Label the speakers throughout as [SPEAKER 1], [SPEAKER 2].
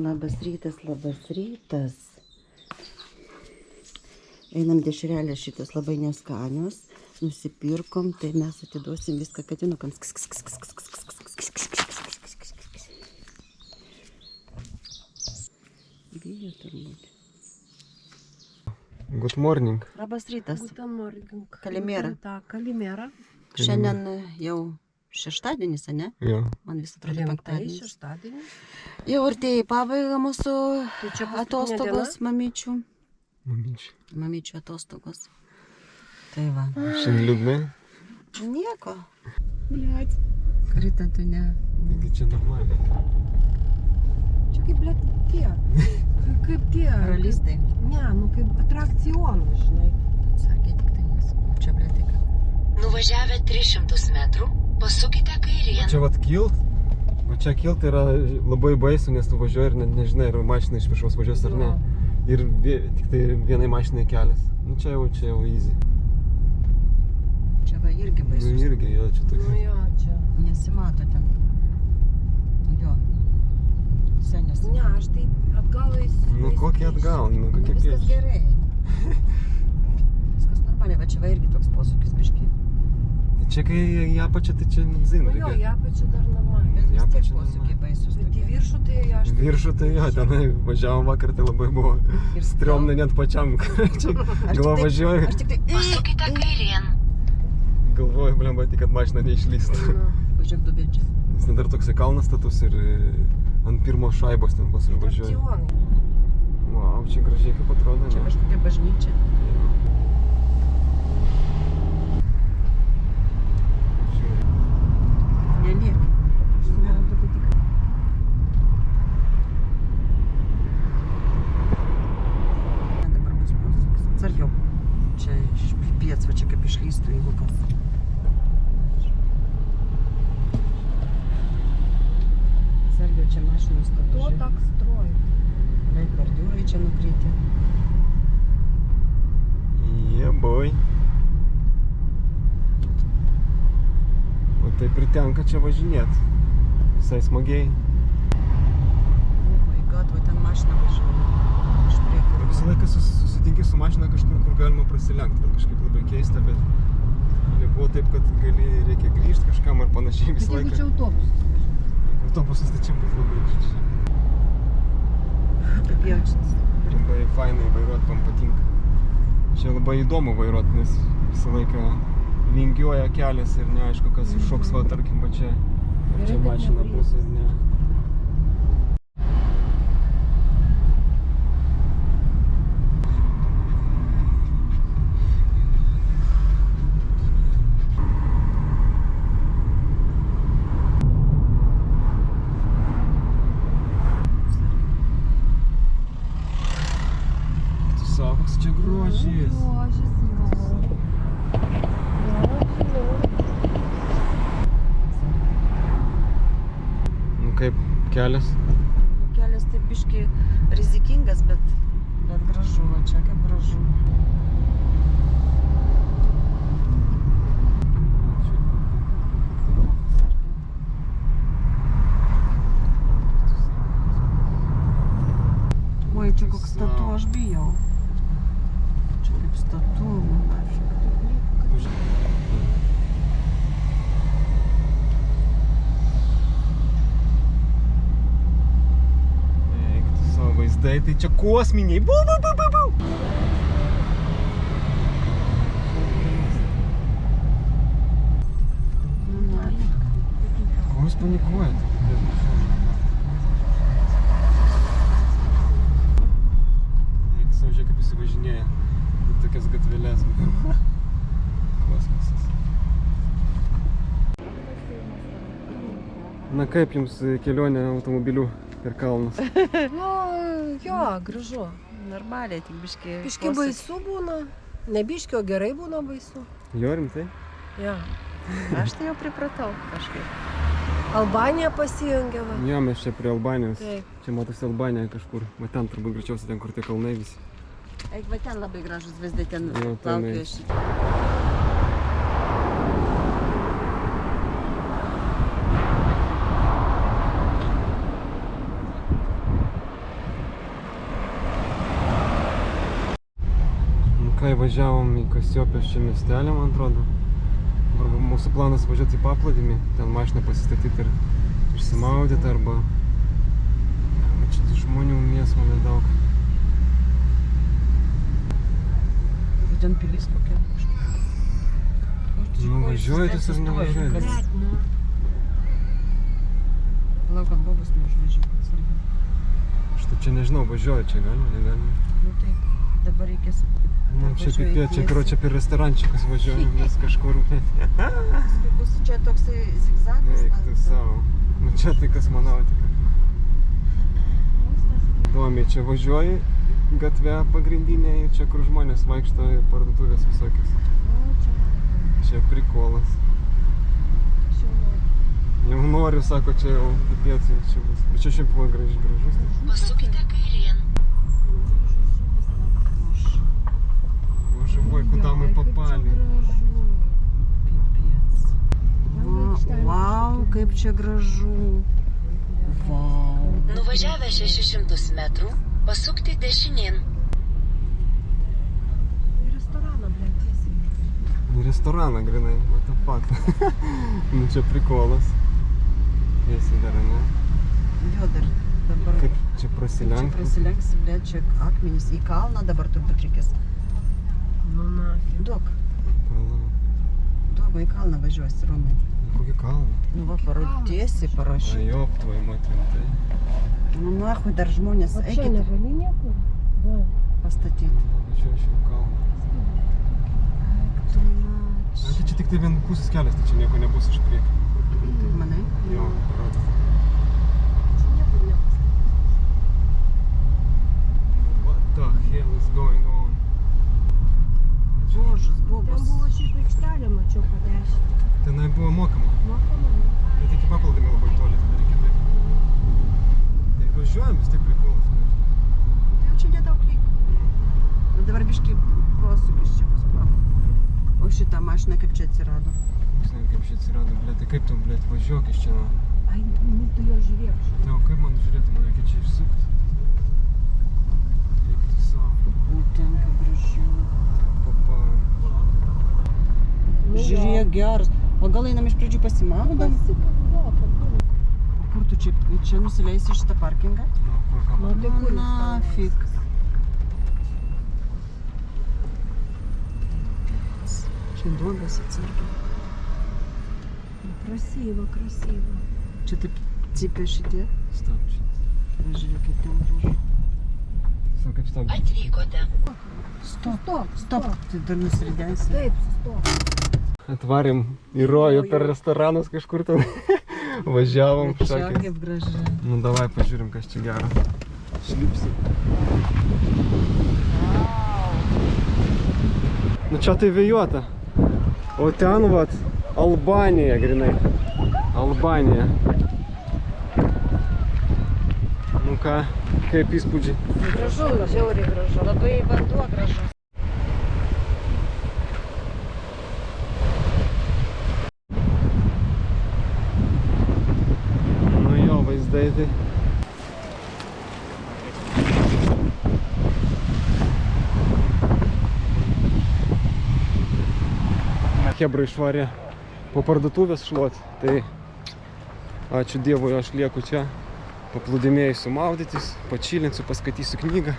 [SPEAKER 1] Labas rytas, labas rytas. Einam dešrelės šitas labai neskanios. Nusipirkom, tai mes atiduosim viską katinukams. Bijo turbūt.
[SPEAKER 2] Good morning.
[SPEAKER 1] Labas rytas.
[SPEAKER 3] Guten morning.
[SPEAKER 1] Kalimera.
[SPEAKER 3] Kalimera.
[SPEAKER 1] Šiandien jau šeštadienis, ne?
[SPEAKER 2] Jo.
[SPEAKER 1] Man vis atrodo penktadienis.
[SPEAKER 3] Šeštadienis.
[SPEAKER 1] Jau artėja į pabaigą mūsų
[SPEAKER 3] Tai čia paskutinė
[SPEAKER 1] atostogos, mamyčių.
[SPEAKER 2] Mamyčiai.
[SPEAKER 1] Mamyčių atostogos. Tai va.
[SPEAKER 2] Šiandien liūdnai.
[SPEAKER 1] Nieko.
[SPEAKER 3] Блядь.
[SPEAKER 1] Krita tu ne.
[SPEAKER 2] Taigi čia normaliai.
[SPEAKER 3] Čia kaip, blėt, tie. Kaip tie.
[SPEAKER 1] Ralistai.
[SPEAKER 3] Ne, nu kaip atrakcionai, žinai.
[SPEAKER 1] Sakė tik tai nes. Čia blėtika.
[SPEAKER 4] Nuvažiavę 300 metrų, pasukite kairėn.
[SPEAKER 2] O čia vat kilt. O čia kilt yra labai baisu, nes tu važiuoji ir net nežinai, ar mašina iš viršaus važiuos ar ne. Ir tik tai vienai mašinai kelias. Nu čia jau easy.
[SPEAKER 1] Čia va irgi baisus.
[SPEAKER 2] Nu irgi jo, čia toks.
[SPEAKER 3] Nu jo, čia.
[SPEAKER 1] Nesimato ten. Jo. Visai
[SPEAKER 3] Ne,
[SPEAKER 1] nesimato.
[SPEAKER 3] aš tai atgal eisiu.
[SPEAKER 2] Nu kokie atgal, nu kokie
[SPEAKER 1] Viskas
[SPEAKER 2] pieši.
[SPEAKER 1] gerai. Viskas normaliai, va čia va irgi toks posūkis biški.
[SPEAKER 2] Čia kai į apačią, tai čia zin.
[SPEAKER 3] Nu jo, ją pačiu dar normaliai.
[SPEAKER 1] Bet vis
[SPEAKER 2] Ja,
[SPEAKER 1] tiek
[SPEAKER 2] pačia
[SPEAKER 1] posūkiai
[SPEAKER 2] normaliai.
[SPEAKER 1] baisus.
[SPEAKER 3] Bet į
[SPEAKER 1] tokie.
[SPEAKER 3] viršų tai aš...
[SPEAKER 2] Viršų tai jo, tenai važiavom vakar, tai labai buvo
[SPEAKER 1] Ir
[SPEAKER 2] striomna net pačiam. Čia galvoju važiuoju.
[SPEAKER 1] Aš tik tai...
[SPEAKER 4] Pasukite kairėn.
[SPEAKER 2] Galvoju, blemba, tik kad mašina neišlystų.
[SPEAKER 1] Važiuok dubėdžią.
[SPEAKER 2] Nes ten dar toksai kalnas status ir ant pirmos šaibos ten pas užvažiuoju.
[SPEAKER 3] Atrakcionai.
[SPEAKER 2] Vau, čia gražiai kaip atrodo.
[SPEAKER 1] Čia
[SPEAKER 2] ne?
[SPEAKER 1] kažkokia bažnyčia. Neliek. Dabar bus posūkis. Atsargiau. Čia iš piets, va čia kaip išlystų, jeigu kas. Atsargiau, čia mašinos
[SPEAKER 3] To
[SPEAKER 1] stovi.
[SPEAKER 3] tak stroju.
[SPEAKER 1] Beveik bordiūrai čia nukritę.
[SPEAKER 2] Yeah, boy. O tai pritenka čia važinėt. Visai smagiai.
[SPEAKER 1] O my god, va ten mašina važiuoja. Iš priekio.
[SPEAKER 2] Visą laiką susitinki su mašina kažkur, kur galima prasilenkti. Bet kažkaip labai keista, bet nebuvo taip, kad reikia grįžti kažkam ar panašiai
[SPEAKER 3] Bet
[SPEAKER 2] visą
[SPEAKER 3] jeigu
[SPEAKER 2] laiką.
[SPEAKER 3] čia autobusas.
[SPEAKER 2] Jeigu autobusas, tai čia bus labai čia.
[SPEAKER 1] Kaip jaučiatės?
[SPEAKER 2] Labai fainai vairuot, man patinka. Čia labai įdomu vairuot, nes visą laiką vingiuoja kelias ir neaišku, kas iššoks, va, tarkim, va čia. Ar čia
[SPEAKER 3] Gerai, kad
[SPEAKER 2] mašina bus ar ne. Tu savo, koks čia grožis.
[SPEAKER 3] Grožis, jo.
[SPEAKER 2] Nu kaip, kelias?
[SPEAKER 1] Nu, kelias taip biški rizikingas, bet gražu, va čia kaip gražu. Oi, čia koks statu, aš bijau. Čia kaip statu, nafik.
[SPEAKER 2] Eik, tu savo vaizdai, tai čia kosminiai. Bu.
[SPEAKER 1] Nu, nafik.
[SPEAKER 2] Ko jūs panikuojate? Eik, savo žiūrėk, kaip įsivažinėja. Į tokias gatvelės. Kosmosas. Na kaip jums kelionė automobiliu per kalnus?
[SPEAKER 3] Nu, jo, gražu.
[SPEAKER 1] Normaliai, tik biški.
[SPEAKER 3] Biški baisu būna. Ne biški, o gerai būna baisu.
[SPEAKER 2] Jo, rimtai?
[SPEAKER 3] Ja.
[SPEAKER 1] Aš tai jau pripratau kažkaip.
[SPEAKER 3] Albanija pasijungia, va.
[SPEAKER 2] Jo, mes čia prie Albanijos.
[SPEAKER 3] Taip.
[SPEAKER 2] Čia matosi Albanija kažkur. Va ten turbūt greičiausiai ten, kur tie kalnai visi.
[SPEAKER 1] Eik, va ten labai gražus vaizdai, ten
[SPEAKER 2] Jo, tenai.
[SPEAKER 1] plaukioja šitą.
[SPEAKER 2] Kai važiavom į Kasiopės čia miestelį, man atrodo. Arba mūsų planas važiuoti į Paplūdimį, ten mašiną pasistatyti ir išsimaudyti, arba... Čia žmonių mėsmo nedaug.
[SPEAKER 1] Ten pilis kokia.
[SPEAKER 2] Nu, važiuojantis ar nevažiuojantis?
[SPEAKER 3] Блядь, ну.
[SPEAKER 1] Lauk, kad bobas neužvažiuoja atsargiai.
[SPEAKER 2] Aš tai čia nežinau, važiuoju, čia galima, negalima.
[SPEAKER 1] Nu taip, dabar reikės...
[SPEAKER 2] Nu, čia pipė, čia karočią apie restorančiukas važiuoju, mes kažkur.
[SPEAKER 1] Paskui bus čia toksai zigzagas.
[SPEAKER 2] Eik tu savo. Nu čia tai kas manau tik. Įdomiai, čia važiuoji gatvę pagrindinė ir čia kur žmonės vaikšto ir parduotuvės visokios. Čia prikolas. Jau noriu, sako, čia jau pipėti čia bus. Bet čia šiaip buvo gražus.
[SPEAKER 4] Pasukite kairėn.
[SPEAKER 2] Боже мой, куда мы попали?
[SPEAKER 1] Pipėts. Vau, kaip čia gražu. Vau.
[SPEAKER 4] Nuvažiavę 600 metrų, pasukti dešinėn.
[SPEAKER 3] И ресторана, блядь, тесен.
[SPEAKER 2] Не ресторана, гринai, what the fuck. Nu čia prikolas. Vėsiai dar, ne?
[SPEAKER 1] Jo, dar dabar...
[SPEAKER 2] Kaip čia
[SPEAKER 1] Čia
[SPEAKER 2] prasilenk.
[SPEAKER 1] prasilenksi, blėt, čia akmenys į kalną dabar turbūt reikės.
[SPEAKER 3] Ну нафиг.
[SPEAKER 1] Duok,
[SPEAKER 2] Pala,
[SPEAKER 1] į kalną važiuosi, Romai.
[SPEAKER 2] kokį kalną?
[SPEAKER 1] Nu va, parodėsi,
[SPEAKER 2] A
[SPEAKER 1] parašy.
[SPEAKER 2] jop, tvoj mat rimtai.
[SPEAKER 1] Nu nahui, dar žmonės,
[SPEAKER 3] Вообще
[SPEAKER 1] eikit
[SPEAKER 3] навали некуда. Да.
[SPEAKER 1] pastatyti.
[SPEAKER 2] Va, čia aš jau kalną. Na, tai čia tik tai vienpusis kelias, tai čia nieko nebus iš priekio.
[SPEAKER 1] Kaip manai?
[SPEAKER 2] Jo, parodo. What the hell is going on?
[SPEAKER 1] Божas,
[SPEAKER 3] Там
[SPEAKER 1] bobas.
[SPEAKER 3] было šiaip aikštelėm, mačiau po 10.
[SPEAKER 2] Tenai buvo mokama.
[SPEAKER 3] Mokama, ne?
[SPEAKER 2] Bet iki Paplūdimio labai toli, tada reikia taip. Tai važiuojam, vis tiek prikolas.
[SPEAKER 1] Tai jau čia nedaug liko. Nu dabar biškai posūkis čia bus papa. O šitą mašiną kaip čia atsirado?
[SPEAKER 2] Žinai, kaip čia atsirado, blėt, tai kaip tu, blėt, važiuok iš čia. Nu.
[SPEAKER 3] Ai, nu tu jo žiūrėk.
[SPEAKER 2] Tai o kaip man žiūrėti, man reikia čia išsukti. Eik tu savo.
[SPEAKER 1] O ten kaip gražu.
[SPEAKER 2] Papa.
[SPEAKER 1] Žiūrėk, geras. O gal einam iš pradžių pasimaudam?
[SPEAKER 3] Pasikalbok.
[SPEAKER 1] O kur tu čia nusileisi iš šitą parkingą?
[SPEAKER 2] Nu, kur kam?
[SPEAKER 3] Nu, tai kur jūs
[SPEAKER 1] Nafik. Čia duobės atsargiai.
[SPEAKER 3] Красиво, красиво.
[SPEAKER 1] Čia taip cypia šitie.
[SPEAKER 2] Stop čia.
[SPEAKER 1] Žiūrėk, kaip ten gražu.
[SPEAKER 2] Sako, kaip stop.
[SPEAKER 4] Atvykote.
[SPEAKER 1] Stop, stop. Tai dar nusiridėsi.
[SPEAKER 3] Taip, sustok.
[SPEAKER 2] Atvarėm į rojų per restoranus kažkur ten. Važiavom,
[SPEAKER 1] Čia
[SPEAKER 2] sakė.
[SPEAKER 1] kaip gražu.
[SPEAKER 2] Nu, davai pažiūrim, kas čia gero. Šlipsi. Nu, čia tai vėjuota. O ten, vat, Albanija, grinai. Albanija. Nu ką, kaip įspūdžiai?
[SPEAKER 1] Gražu, žiauriai gražu. Labai vanduo gražu.
[SPEAKER 2] Nu jo, vaizdai tai. Chebra išvarė po parduotuvės šluot, tai ačiū Dievui, aš lieku čia. Paplūdimėjusiu maudytis, pačilinsiu, paskaitysiu knygą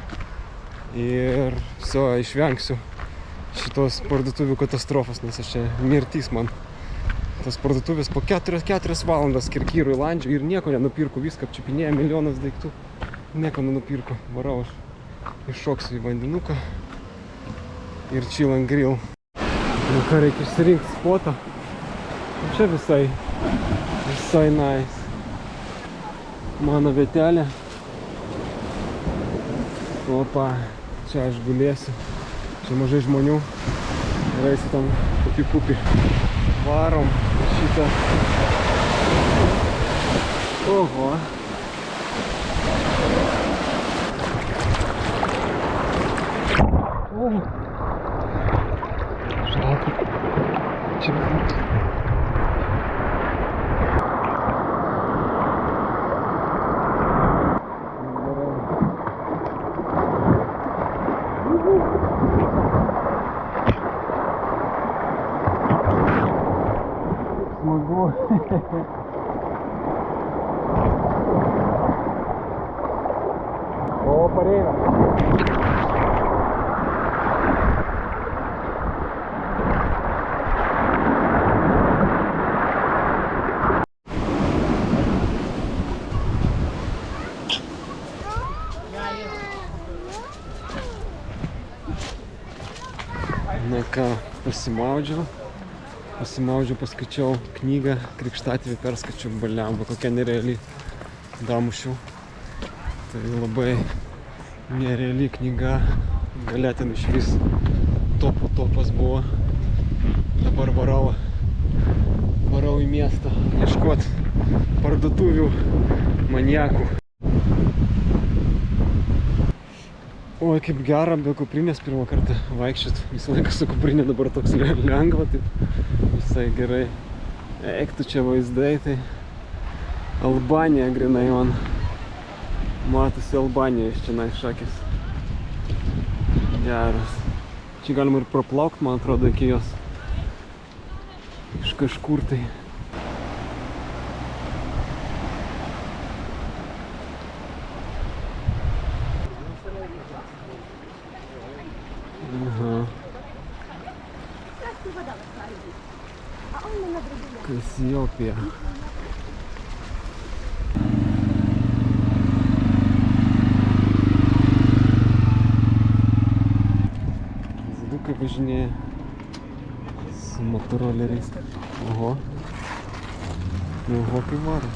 [SPEAKER 2] ir viso išvengsiu šitos parduotuvių katastrofos, nes aš čia mirtis man. Tas parduotuvės po 4 valandas kirkyrui landžiu ir nieko nenupirku, viską apčiupinėja, milijonas daiktų. Nieko nenupirku, varau aš iššoksiu į vandenuką ir chill and grill. Nu ką, reikia išsirinkti spotą. Čia visai nice. Mano vietelė. Opa, čia aš gulėsiu. Čia mažai žmonių. Ir eisiu tam pupi. Varom šitą. Oho. O. Šalta. Čia. Oi. O, pareina. Na ką, pasimaudžiau, paskaičiau knygą, Krikštatėvį perskaičiau, baliamba, kokia nereali damušiau. Tai labai nereali knyga, gale ten iš vis topas buvo. Dabar varau į miestą, ieškot parduotuvių maniakų. Oi, kaip gera be kuprinės pirmą kartą vaikščiot. Visą laiką su kuprinė, dabar toks lengva, taip visai gerai. Eik tu čia vaizdai, tai Albanija grinai man. Matosi Albanija iš čia šakės. Geras. Čia galima ir praplaukt, man atrodo, iki jos. Iš kažkur tai. Ага. Кассиопия. Звуки važinėja su motoroleriais. Oho. Oho, kaip varo.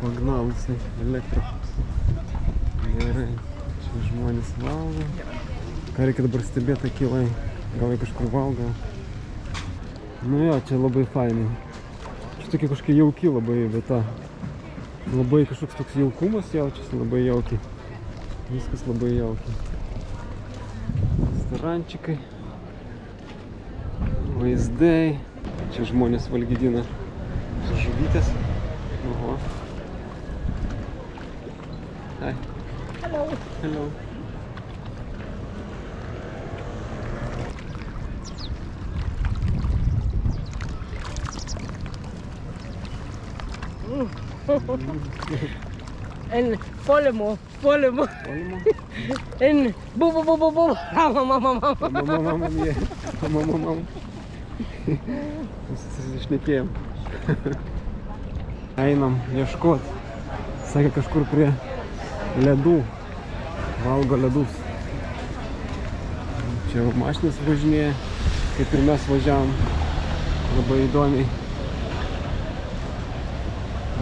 [SPEAKER 2] Pagnalusiai elektro. Gerai. Čia žmonės valgo. Ką reikia dabar stebėti akylai. Gal jie kažkur valgo. Nu jo, čia labai fainai. Čia tokia kažkokia jauki labai vieta. Labai kažkoks toks jaukumas jaučiasi, labai jaukiai. Viskas labai jaukiai. Restorančikai. Vaizdai. Čia žmonės valgydina žuvytės. Oho. Hi.
[SPEAKER 3] Hello.
[SPEAKER 2] Hello.
[SPEAKER 3] En follow
[SPEAKER 2] Olma.
[SPEAKER 3] En bu.
[SPEAKER 2] Mama. Susišnekėjom. Einam ieškot. Sakė kažkur prie ledų. Valgo ledus. Čia mašinas važinėja, kaip ir mes važiavom. Labai įdomiai.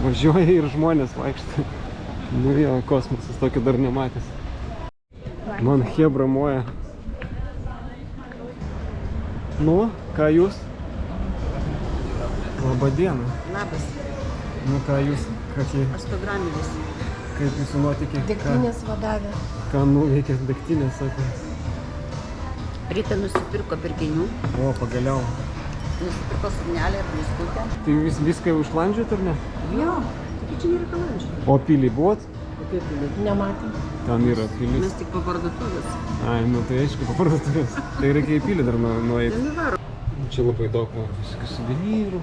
[SPEAKER 2] Važiuoja ir žmonės vaikšto. Nu jo, kosmosas tokio dar nematęs. Man chebra moja. Nu, ką jūs? Labą dieną.
[SPEAKER 1] Labas,
[SPEAKER 2] Nu ką jūs, kokie,
[SPEAKER 1] 100 graminis.
[SPEAKER 2] kaip jūsų nuotykiai?
[SPEAKER 3] Degtinės vadovė.
[SPEAKER 2] Ką nuveikė degtinės, sako.
[SPEAKER 1] Rita nusipirko pirkinių,
[SPEAKER 2] O, pagaliau.
[SPEAKER 1] nusipirko suknelę ir blizgutę.
[SPEAKER 2] Tai jūs viską jau išlandžiot ar ne?
[SPEAKER 1] Jo, taigi čia nėra kalandžių.
[SPEAKER 2] O pilį buvot?
[SPEAKER 1] Kokie pili?
[SPEAKER 3] Nematėm.
[SPEAKER 2] Ten yra pilis.
[SPEAKER 1] Mes tik po parduotuvės.
[SPEAKER 2] Ai, nu tai aišku, po parduotuvės. Tai reikia į pilį dar nueiti.
[SPEAKER 1] Ten įvaro.
[SPEAKER 2] Čia labai daug visokių suvenyrų.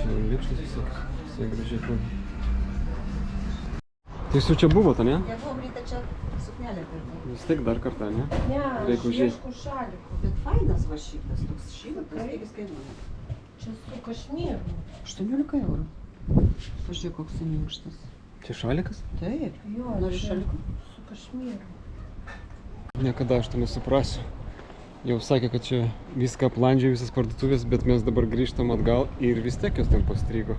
[SPEAKER 2] Čia lėkštas visai gražiai atrodo. Tai jūs jau čia buvote, ne?
[SPEAKER 1] Nebuvom Rita čia suknelę pirko.
[SPEAKER 2] Vis tiek dar kartą, ne?
[SPEAKER 3] Ne,
[SPEAKER 2] Reikia
[SPEAKER 3] aš
[SPEAKER 2] užeit.
[SPEAKER 3] ieškau šalikų.
[SPEAKER 1] Bet fainas va šitas, toks šylikas, kiek jis kainuoja?
[SPEAKER 3] Čia su kašmyru.
[SPEAKER 1] 18 eurų. Pažiūrėk, koks minkštas.
[SPEAKER 2] Čia šalikas?
[SPEAKER 1] Taip.
[SPEAKER 3] Jo,
[SPEAKER 1] Nori
[SPEAKER 3] čia
[SPEAKER 1] šalikų?
[SPEAKER 3] su kašmyru.
[SPEAKER 2] Niekada aš to nesuprasiu. Jau sakė, kad čia viską aplandžia, visas parduotuvės, bet mes dabar grįžtam atgal ir vis tiek jos ten pastrigo.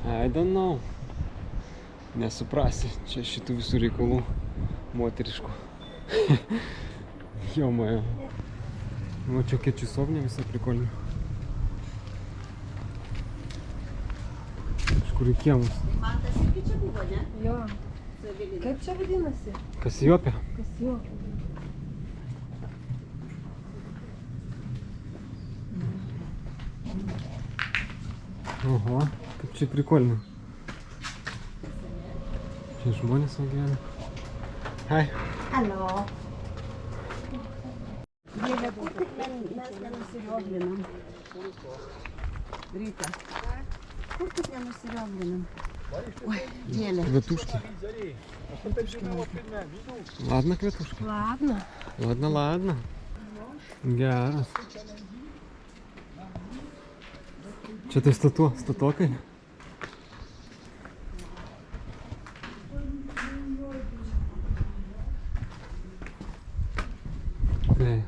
[SPEAKER 2] I don't know. Nesuprasi čia šitų visų reikalų moteriškų. Jo moja. O čia kokia čisovnė visai prikolinė. Kažkur į kiemus.
[SPEAKER 1] Man tas irgi čia buvo, ne?
[SPEAKER 3] Jo. Kaip čia vadinasi?
[SPEAKER 2] Kasiopė.
[SPEAKER 3] Kas jo?
[SPEAKER 2] Oho, kaip čia prikolinė. Čia žmonės gyvena. Hai.
[SPEAKER 3] Hello.
[SPEAKER 1] Діля, kur tik mes nenusirioglinam? Rita, kur tik nenusirioglinam? Ой, Діля.
[SPEAKER 2] Квітушки. Ладно, квітушки.
[SPEAKER 3] Ладно.
[SPEAKER 2] Ладно, ладно. Гаразд. Що ти з татокою? Ей,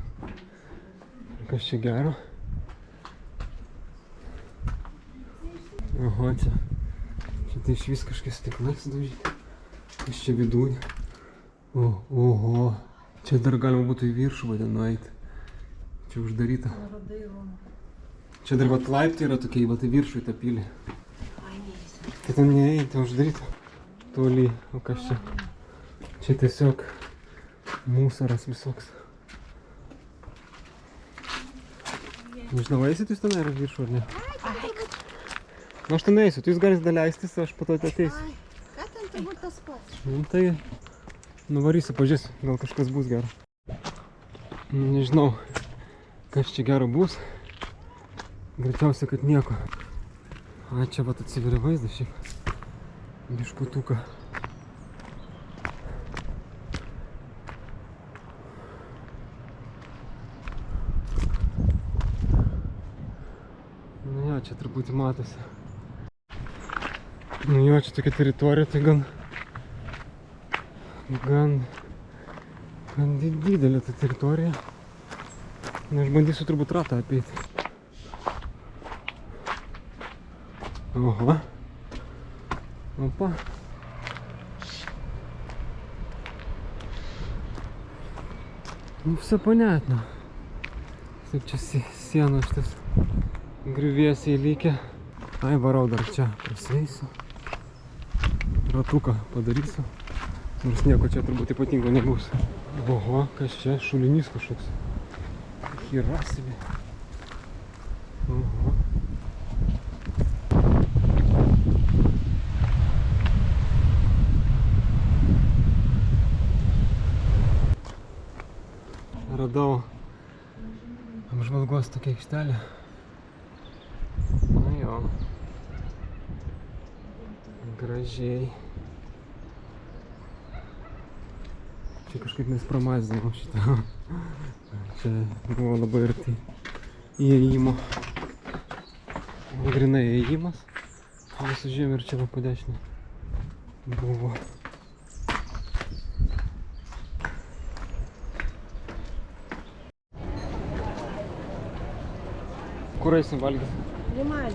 [SPEAKER 2] якось ще гарно. Ого, це. Чи ти швіскашки стекли здужить? Ще відуй. Ого. Čia dar galima būtų į viršų vadin nueiti. Čia uždaryta. Čia dar vat laiptai yra tokie, vat į viršų į tą pilį. Tai ten neįeiti, ten uždaryta. Toli, o kas čia? Čia tiesiog musaras visoks. Nežinau, eisit jūs ten ar į viršų ar ne? Nu aš ten eisiu, tai jūs galite daleistis, aš po to ateisiu.
[SPEAKER 1] Ką ten turbūt tas pats?
[SPEAKER 2] Nu tai nuvarysiu, pažiūrėsiu, gal kažkas bus gero. Nežinau, kas čia gero bus. Greičiausiai, kad nieko. A, čia vat atsiveria vaizdas šiaip. Biškutuką. Nu jo, čia truputį matosi. Nu jo, čia tokia teritorija, tai gan didelė ta teritorija. Na, aš bandysiu turbūt ratą apeiti. Ого. Опа. Ну, все понятно. Taip čia sienos šitas griuvėsiai likę. Ai, varau dar čia prasieisiu. Ratuką padarysiu. Nors nieko čia turbūt ypatingo nebus. Oho, kas čia? Šulinys kažkoks. Hirasivė. Oho. Radau apžvalgos tokia aikštelė. Na jo. Gražiai. Čia kažkaip mes pramazinau šitą. Čia buvo labai arti įėjimo. Grinai įėjimas. Mes užėjome ir čia va po dešinę buvo. Kur eisim valgyti?
[SPEAKER 3] Limanė.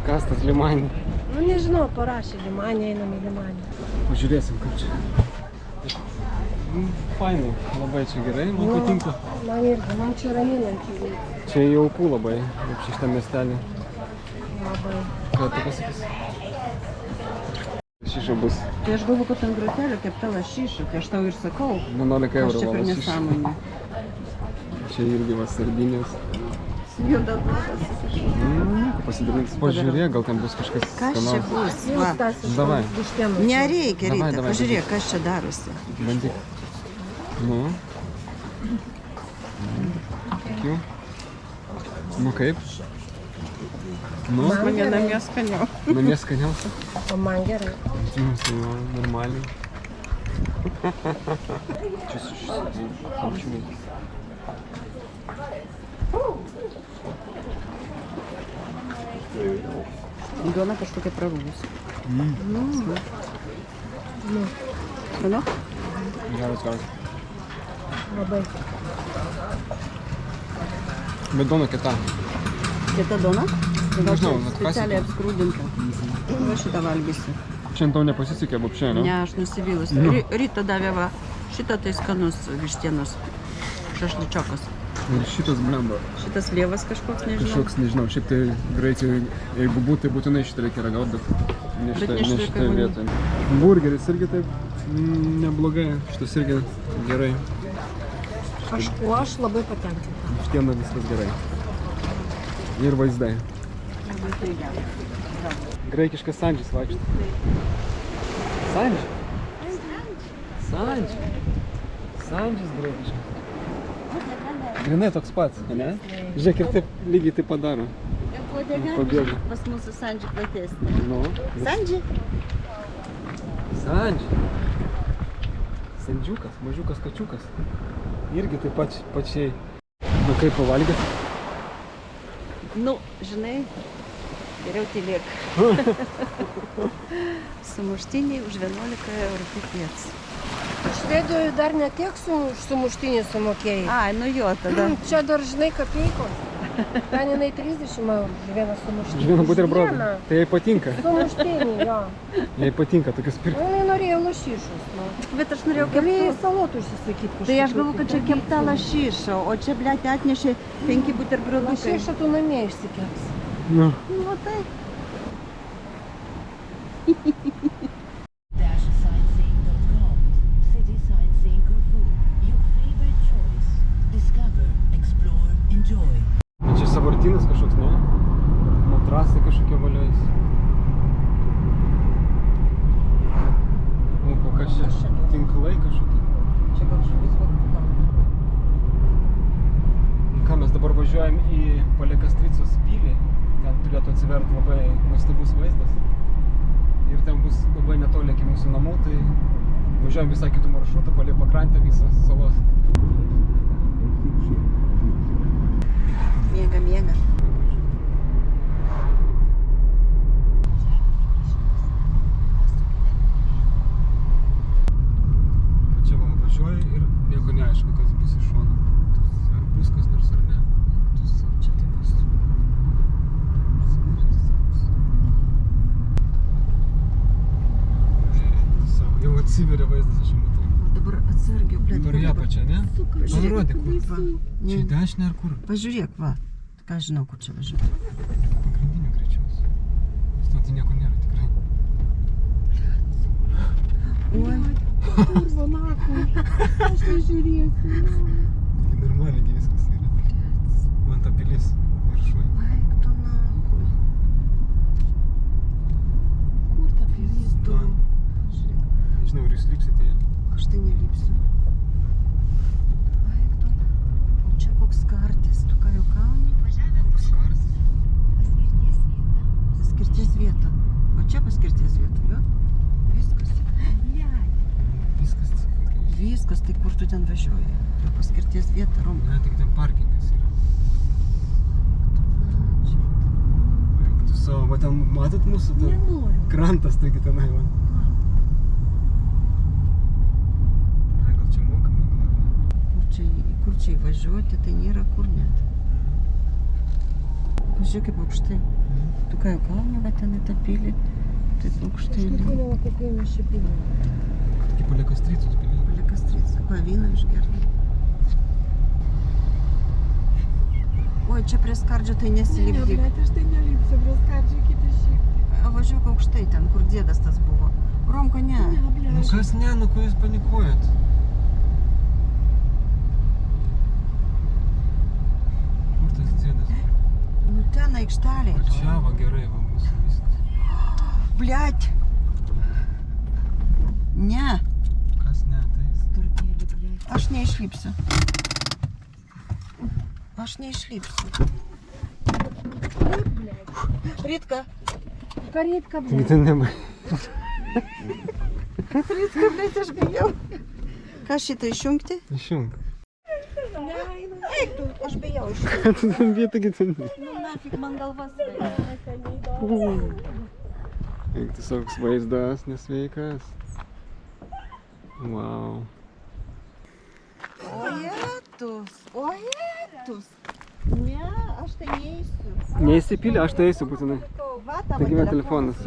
[SPEAKER 2] Kas tas Limanė?
[SPEAKER 3] Nu nežinau, parašė Limanė, einam į Limanę.
[SPEAKER 2] Pažiūrėsim, kaip čia. Fainai, labai čia gerai, man patinka.
[SPEAKER 3] Man irgi, man čia raminančiai veikia.
[SPEAKER 2] Čia jauku labai, kaip šitą miestelį.
[SPEAKER 3] Labai.
[SPEAKER 2] Ką tu pasakysi? Šiša bus
[SPEAKER 1] Tai aš galvoju, kad ant grotelio kepta lašiša, tai aš tau ir sakau.
[SPEAKER 2] 11
[SPEAKER 1] Aš
[SPEAKER 2] eurų
[SPEAKER 1] čia per
[SPEAKER 2] lašiša.
[SPEAKER 1] nesąmonę.
[SPEAKER 2] Čia irgi va sardinės.
[SPEAKER 1] Juda duotas.
[SPEAKER 2] Pasidalinti. Pažiūrėk, gal ten bus kažkas
[SPEAKER 1] Kas čia
[SPEAKER 2] skanaus.
[SPEAKER 1] bus? Va.
[SPEAKER 2] Davai.
[SPEAKER 1] Nereikia,
[SPEAKER 2] Davai,
[SPEAKER 1] Rita,
[SPEAKER 2] davai,
[SPEAKER 1] pažiūrėk, kas čia darosi.
[SPEAKER 2] Bandyk. Nu. Tikiu. Nu kaip? Nu,
[SPEAKER 1] Mane namie skaniau.
[SPEAKER 2] namie skaniausia.
[SPEAKER 3] O man gerai.
[SPEAKER 2] Nu, normaliai. Čia su šis.
[SPEAKER 1] Duona kažkokia prarūgus. Skanu?
[SPEAKER 2] Geras, geras.
[SPEAKER 3] Labai.
[SPEAKER 2] Bet duona kita.
[SPEAKER 1] Kita duona? Gal
[SPEAKER 2] Nežinau,
[SPEAKER 1] čia
[SPEAKER 2] vat
[SPEAKER 1] specialiai
[SPEAKER 2] kasė.
[SPEAKER 1] apskrūdinta. Va šitą valgysiu.
[SPEAKER 2] Šiandien tau nepasisekė, vapšė, ne?
[SPEAKER 1] Ne, aš nusivylus.
[SPEAKER 2] Nu.
[SPEAKER 1] Ryta davė va. Šitą tai skanus vištienos šašličiokas.
[SPEAKER 2] Ir šitas blemba.
[SPEAKER 1] Šitas lievas kažkoks, nežinau.
[SPEAKER 2] Kažkoks, nežinau, šiaip tai Graikijoje, jeigu būtų, tai būtinai šitą reikia ragauti, bet ne šitoje
[SPEAKER 1] kaimynų.
[SPEAKER 2] vietoje. Burgeris irgi taip neblogai, šitas irgi gerai.
[SPEAKER 3] Aš labai patenkinta.
[SPEAKER 2] Štiena viskas gerai. Ir vaizdai. Graikiškas sandžis vaikšta. Sandži? Sandži. Sandžis graikiškas. Grinai toks pats, ne? Žiūrėk, ir taip lygiai taip padaro. Pabėga.
[SPEAKER 1] Pas mūsų Sandži platesnė.
[SPEAKER 2] Nu.
[SPEAKER 1] Sandži?
[SPEAKER 2] Sandži. Sandžiukas, mažiukas kačiukas. Irgi taip pačiai. Nu kaip pavalgėt?
[SPEAKER 1] Nu, žinai, geriau tylėk. Sumuštiniai už 11 eurų pipiec.
[SPEAKER 3] Švedijoje dar ne tiek sumuštinį sumokėjai.
[SPEAKER 1] Ai, nu jo, tada.
[SPEAKER 3] Čia dar, žinai, kapeikos. Ten jinai 30 eurų už vieną sumuštinį.
[SPEAKER 2] Už vieną buterbrodą.
[SPEAKER 3] Vieną
[SPEAKER 2] Tai jai patinka.
[SPEAKER 3] Sumuštinį, jo.
[SPEAKER 2] Jai patinka tokius pirkti.
[SPEAKER 3] Jinai norėjo lašišus, nu.
[SPEAKER 1] Bet aš norėjau
[SPEAKER 3] Galėjai
[SPEAKER 1] kepti.
[SPEAKER 3] salotų užsisakyti kažkokių.
[SPEAKER 1] Tai aš galvoju, kad čia kepta lašiša, o čia, blėt, atnešė 5 buterbrodukai.
[SPEAKER 3] Lašišą tu namie išsikeps.
[SPEAKER 2] Nu.
[SPEAKER 1] Nu, tai.
[SPEAKER 5] Sightseeing.com. City Sightseeing Corfu. Your favorite choice. Discover, explore, enjoy.
[SPEAKER 2] Čia sąvartynas kažkoks, ne? Matrasai kažkokie valiojasi. O, kas čia? Tinklai kažkokie.
[SPEAKER 1] Čia gal žuvis vakar.
[SPEAKER 2] Ką, mes dabar važiuojam į Palekastricos pilį. Ten turėtų atsiverti labai nuostabus vaizdas. Ir ten bus labai netoli iki mūsų namų, tai važiuojam visai kitų maršrutų, palei pakrantę visą salos.
[SPEAKER 1] Miega, miega.
[SPEAKER 2] Čia va važiuoju ir nieko neaišku, kas bus iš šono. Ar bus kas nors ar ne. Čia tai bus. Jau atsiveria vaizdas, aš jau matau.
[SPEAKER 1] Dabar atsargiau, blėt.
[SPEAKER 2] Per ją pačią, ne? Parodyk, kur.
[SPEAKER 1] Va.
[SPEAKER 2] Čia į dešinę ar kur?
[SPEAKER 1] Pažiūrėk, va. Ką žinau, kur čia važiuoju.
[SPEAKER 2] Pagrindiniu greičiausiai. Nes ten tai nieko nėra tikrai.
[SPEAKER 1] Oi,
[SPEAKER 3] Kurva, nakui. Aš nežiūrėsiu.
[SPEAKER 2] Tai normaliai gi viskas yra. Man ta pilis viršuoj.
[SPEAKER 1] eik tu nahui.
[SPEAKER 3] Kur ta pilis?
[SPEAKER 2] Va. Nežinau, ar jūs lipsite ją.
[SPEAKER 1] Aš tai nelipsiu. Eik tu. O čia koks kartis, tu ką juokauni?
[SPEAKER 2] Koks kartas.
[SPEAKER 1] Paskirties vieta. O čia paskirties vieta, jo? Viskas.
[SPEAKER 2] Viskas atsikankai.
[SPEAKER 1] Viskas, tai kur tu ten važiuoji? Tai paskirties vieta, Rom.
[SPEAKER 2] Ne, tik ten parkingas yra. Eik tu savo, va ten matot mūsų ten
[SPEAKER 3] Nenoriu.
[SPEAKER 2] krantas, taigi tenai va. Ne, gal čia mokama, gal ne?
[SPEAKER 1] Kur čia įvažiuoti, tai nėra kur net. Pažiūrėk, kaip aukštai. Tu ką juokauni, va ten į tą pilį? Taip aukštai.
[SPEAKER 3] Nepamenu, kokioj mes čia buvome.
[SPEAKER 2] Iki Palekastricos pilį.
[SPEAKER 1] Palekastrica, pavyną išgerti. Oi, čia prie skardžio tai nesilipdyk.
[SPEAKER 3] aš tai nelipsiu, praskardžiai kitą šiek
[SPEAKER 1] Važiuok aukštai ten, kur dėdas tas buvo. Romka, ne.
[SPEAKER 2] Nu kas ne, nu ko jūs panikuojat? Kur tas dėdas?
[SPEAKER 1] Nu ten aikštelė.
[SPEAKER 2] O čia va gerai va mūsų viskas.
[SPEAKER 1] Bliat. Ne.
[SPEAKER 2] Kas ne, tai?
[SPEAKER 1] Stulpėlį, bliat. Aš neišlipsiu. Aš neišlipsiu. Ritka.
[SPEAKER 3] Karetka,
[SPEAKER 2] Taigi ten nebai.
[SPEAKER 1] Ritka, bliat, aš bijau. Ką šitą išjungti?
[SPEAKER 2] Išjung.
[SPEAKER 1] Eik tu, aš bijau išjungti.
[SPEAKER 2] Ką tu tam vietą gi ten?
[SPEAKER 1] Nu, nafig man galvas sveikia.
[SPEAKER 2] Eik tu toks vaizdas nesveikas. Wow.
[SPEAKER 1] Ojetus. Ne, aš tai neįsiu.
[SPEAKER 2] Neįsipylė, aš tai eisiu būtinai.
[SPEAKER 1] Va, tavo
[SPEAKER 2] Taigi va telefonas.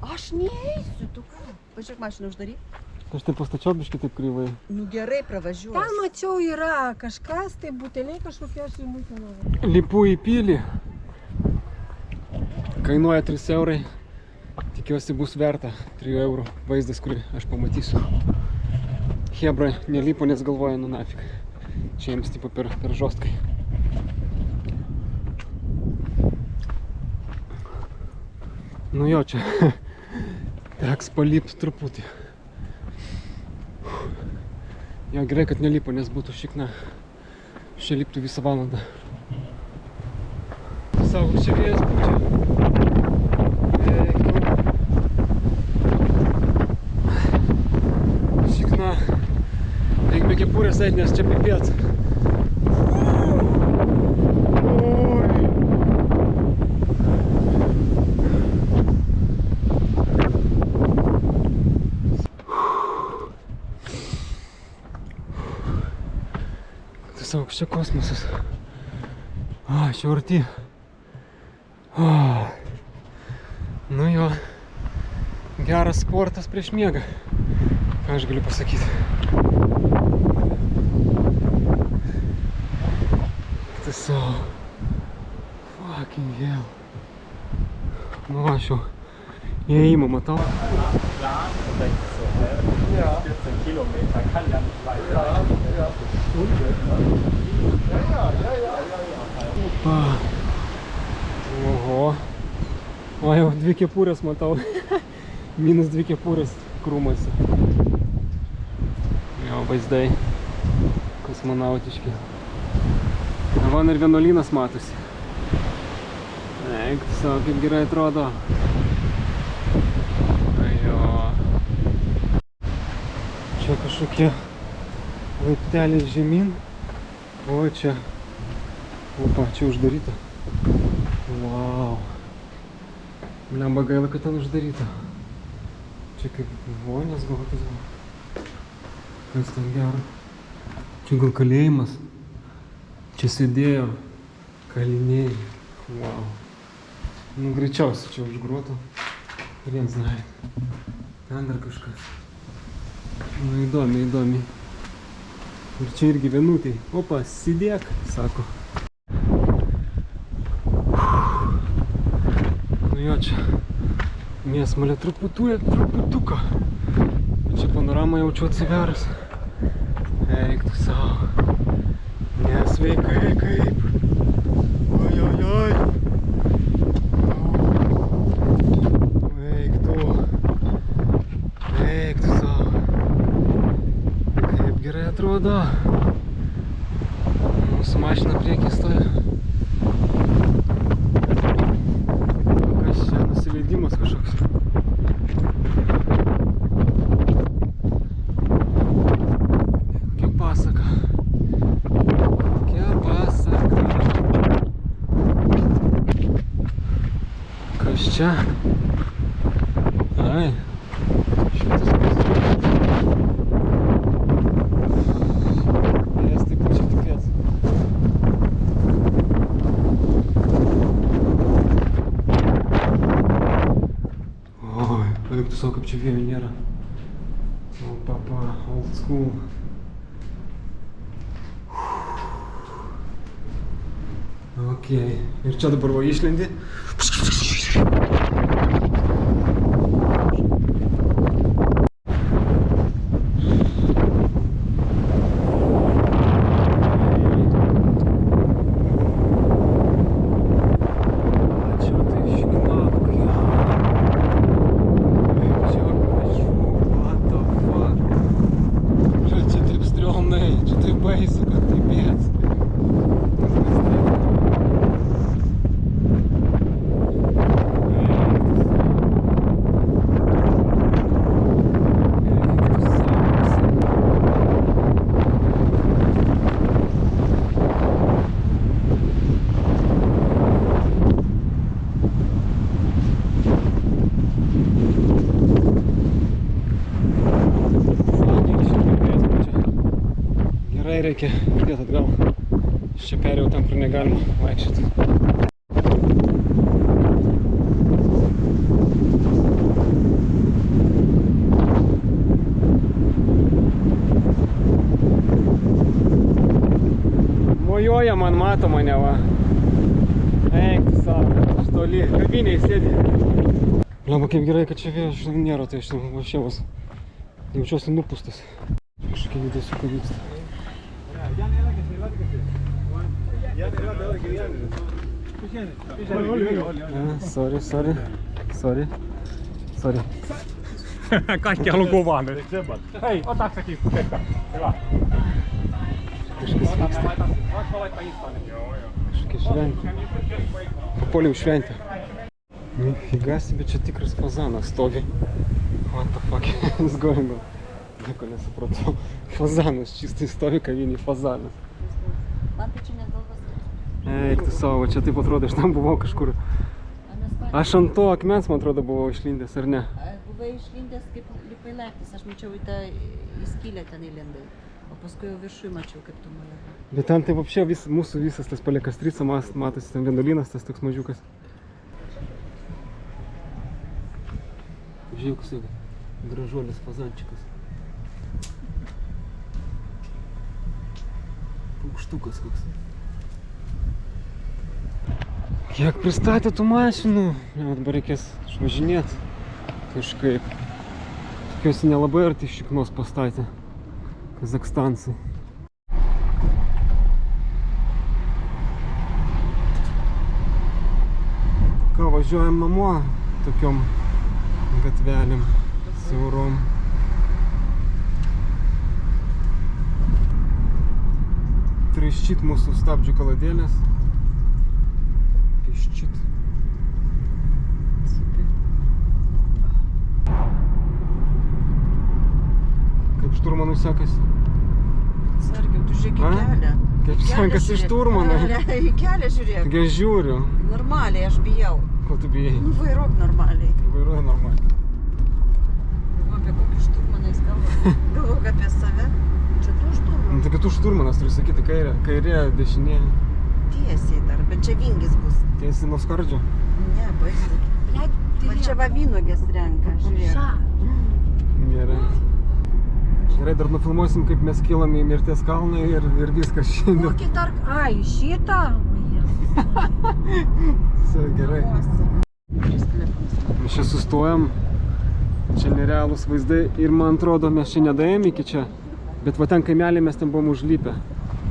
[SPEAKER 1] Aš neįsiu, tu ką? Pažiūrėk, mašiną uždaryk.
[SPEAKER 2] Aš tai pastačiau biškį taip kryvai.
[SPEAKER 1] Nu gerai, pravažiuos.
[SPEAKER 3] Ten mačiau yra kažkas, tai buteliai kažkokie, aš jų tenau.
[SPEAKER 2] Lipu į pilį. Kainuoja 3 eurai. Tikiuosi bus verta 3 eurų vaizdas, kurį aš pamatysiu. Hebra nelipo, nes galvoja, nu nafig. Čia jiems tipo per žostkai. Nu jo, čia teks palipt truputį. Jo, gerai, kad nelipo, nes būtų šikna. Ще liptų visą valandą. Savo, čia vėjas pučia. Šikna. Reik be kepurės eit, nes čia pipėt. Tiesiog čia kosmosas. Čia arti. Nu jo, geras sportas prieš miegą. Ką aš galiu pasakyti. Tiesiog. Fucking hell. Nu aš jau įėjimą matau. Opa. Oho. O jau 2 kepurės matau. Minus 2 kepurės krūmuose. Jo, vaizdai kosmonautiški. Van ir vienuolynas matosi. Eik, savo, kaip gerai atrodo. Jo. Čia kažkokie laipteliai žemyn. O čia. Opa, čia uždaryta. Wow. Lemba gaila, kad ten uždaryta. Čia kaip vonės gal kas gal. Kas ten gero. Čia gal kalėjimas. Čia sėdėjo kaliniai. Wow. Nu greičiausiai čia užgruotų. Vien znai. Ten dar kažkas. Nu įdomi, įdomi. Ir čia irgi vienutėj. Opa, sėdėk, sako. Nu jo, čia mėsmalė truputuką. Čia panoramą jaučiu atsiverus. Eik tu savo. Nesveikai kaip. Oi, oi, oi. Eik tu. Eik tu savo. Kaip gerai atrodo. Mūsų mašina priekį stoja. Kas čia nusileidimas kažkoks. Kokia pasaka. Kokia pasaka. Kas čia? Ai. Šitas vaizdas. Vėjas taip pučia tikėt. Oi, eik tu savo, kaip čia vėjo nėra. O papa, old school. Okei. Ir čia dabar va išlendi. Reikia dėti atgal. Aš čia perėjau ten, kur negalima vaikščioti. Mojuoja man, mato mane va. Eik tu savo, aš toli, kabiniai sėdi. Lemba, kaip gerai, kad čia vėjo nėra, tai aš važiavus. Jaučiuosi nupustas. Kažkokie judesiukai vyksta. Sorry.
[SPEAKER 6] Kaikki haluaa kuvaa nyt. Hei, otatko säkin? Hyvä.
[SPEAKER 2] Kažkas vyksta. Kažkokia šventė. Puoliau šventę. Figasi, bet čia tikras fazanas stovi. What the fuck is going on? Nieko nesupratau. Fazanas čistai stovi kavinėj fazanas.
[SPEAKER 1] Man tai čia net galvas.
[SPEAKER 2] Eik tu savo, čia taip atrodo, aš tam buvau kažkur. Aš ant to akmens, man atrodo, buvau išlindęs, ar ne?
[SPEAKER 1] Buvai išlindęs kaip lipai laiptais, aš mačiau į tą skylę ten įlindai. O paskui jau viršui mačiau, kaip tu mane.
[SPEAKER 2] Bet ten tai vapšė mūsų visas tas Palekastrica, matosi ten vienuolynas, tas toks mažiukas. Žiūrėk, koks gražuolis fazančikas. Paukštukas koks. Kiek pristatė tų mašinų, dabar reikės išvažinėti kažkaip. Tikiuosi nelabai arti šiknos pastatė kazakstansai. Ką, važiuojam namo tokiom gatvelėm siaurom. Traiščyt mūsų stabdžių kaladėlės. Piščyt. Kaip šturmanui sekasi?
[SPEAKER 1] Sargiau, tu žiūrėk į kelią.
[SPEAKER 2] Kaip sekasi šturmanui?
[SPEAKER 1] Į kelią žiūrėk.
[SPEAKER 2] Taigi aš žiūriu.
[SPEAKER 1] Normaliai, aš bijau.
[SPEAKER 2] Ko tu bijai?
[SPEAKER 1] Nu, vairuok normaliai.
[SPEAKER 2] Vairuoju normaliai.
[SPEAKER 1] Apie kokį šturmaną jis kalba? Galvok apie save. Čia tu šturmanas.
[SPEAKER 2] Nu, taigi tu šturmanas, turiu sakyti, kairė, dešinė.
[SPEAKER 1] Tiesiai dar, bet čia vingis bus.
[SPEAKER 2] Tiesiai nuo skardžio.
[SPEAKER 1] Ne, baisiai. Va čia va vynogės renka, žiūrėk.
[SPEAKER 2] Gerai. Gerai, dar nufilmuosim, kaip mes kylam į Mirties kalną ir viskas šiandien.
[SPEAKER 3] Kokį dar... Ai, šitą?
[SPEAKER 2] Все, gerai. Mes čia sustojam. Čia nerealūs vaizdai ir man atrodo, mes čia nedaėjom iki čia. Bet va ten kaimelį mes ten buvom užlipę.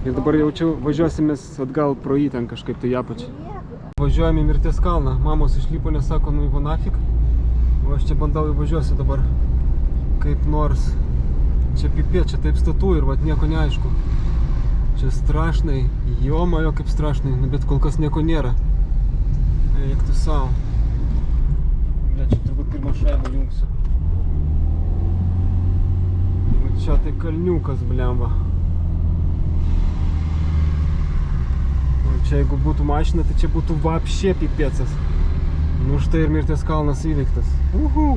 [SPEAKER 2] Ir dabar jaučiu, važiuosimės atgal pro jį ten kažkaip tai apačią. Važiuojam į Mirties kalną. Mamos išlipo, nes sako, nu įvo nafik. O aš čia bandau įvažiuosiu dabar kaip nors. Čia pipė, čia taip statu ir vat nieko neaišku. Čia strašnai, jomajo kaip strašnai, nu bet kol kas nieko nėra. Eik tu savo. Bля, čia turbūt pirmą šaibą jungsiu. Čia tai kalniukas, blemba. Čia jeigu būtų mašina, tai čia būtų vapšė pipėcas. Nu štai ir Mirties kalnas įveiktas. Uhu!